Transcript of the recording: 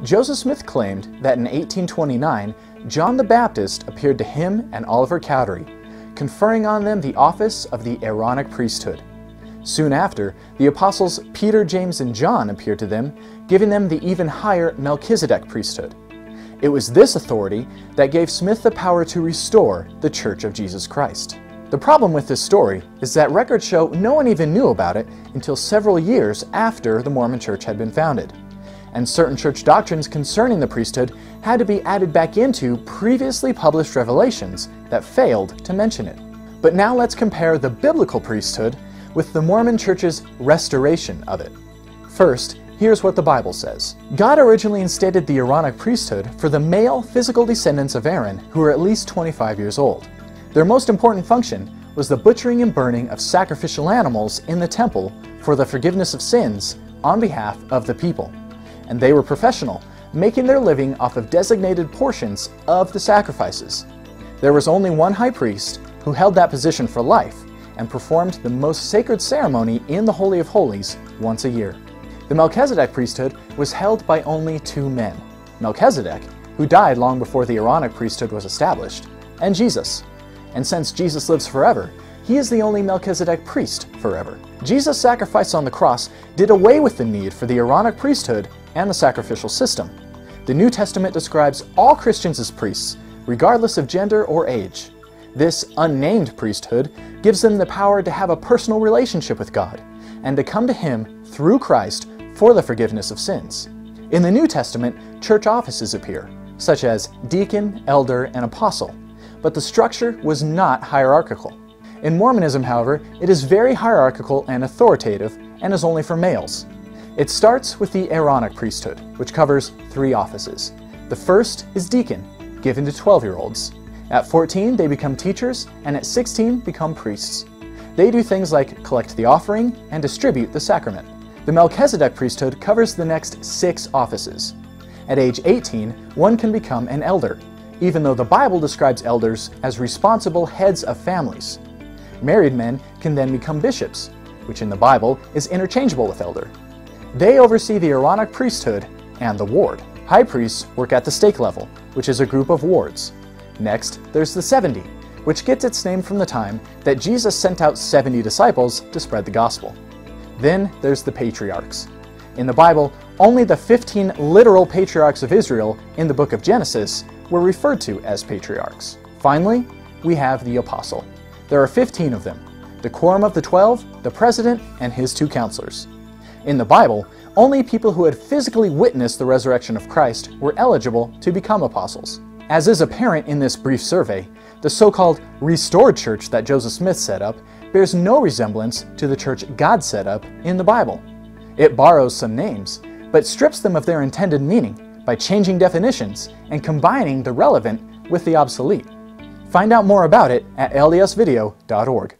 Joseph Smith claimed that in 1829, John the Baptist appeared to him and Oliver Cowdery, conferring on them the office of the Aaronic priesthood. Soon after, the apostles Peter, James, and John appeared to them, giving them the even higher Melchizedek priesthood. It was this authority that gave Smith the power to restore the Church of Jesus Christ. The problem with this story is that records show no one even knew about it until several years after the Mormon Church had been founded, and certain church doctrines concerning the priesthood had to be added back into previously published revelations that failed to mention it. But now let's compare the biblical priesthood with the Mormon Church's restoration of it. First, here's what the Bible says. God originally instated the Aaronic priesthood for the male physical descendants of Aaron who were at least 25 years old. Their most important function was the butchering and burning of sacrificial animals in the temple for the forgiveness of sins on behalf of the people. And they were professional, making their living off of designated portions of the sacrifices. There was only one high priest who held that position for life and performed the most sacred ceremony in the Holy of Holies once a year. The Melchizedek priesthood was held by only two men, Melchizedek, who died long before the Aaronic priesthood was established, and Jesus. And since Jesus lives forever, he is the only Melchizedek priest forever. Jesus' sacrifice on the cross did away with the need for the Aaronic priesthood and the sacrificial system. The New Testament describes all Christians as priests, regardless of gender or age. This unnamed priesthood gives them the power to have a personal relationship with God and to come to Him through Christ for the forgiveness of sins. In the New Testament, church offices appear, such as deacon, elder, and apostle, but the structure was not hierarchical. In Mormonism, however, it is very hierarchical and authoritative and is only for males. It starts with the Aaronic priesthood, which covers 3 offices. The first is deacon, given to 12-year-olds. At 14, they become teachers, and at 16, become priests. They do things like collect the offering and distribute the sacrament. The Melchizedek priesthood covers the next 6 offices. At age 18, one can become an elder, even though the Bible describes elders as responsible heads of families. Married men can then become bishops, which in the Bible is interchangeable with elder. They oversee the Aaronic priesthood and the ward. High priests work at the stake level, which is a group of wards. Next, there's the 70, which gets its name from the time that Jesus sent out 70 disciples to spread the gospel. Then there's the patriarchs. In the Bible, only the 15 literal patriarchs of Israel in the book of Genesis were referred to as patriarchs. Finally, we have the apostle. There are 15 of them, the quorum of the 12, the president, and his 2 counselors. In the Bible, only people who had physically witnessed the resurrection of Christ were eligible to become apostles. As is apparent in this brief survey, the so-called restored church that Joseph Smith set up bears no resemblance to the church God set up in the Bible. It borrows some names, but strips them of their intended meaning by changing definitions and combining the relevant with the obsolete. Find out more about it at ldsvideo.org.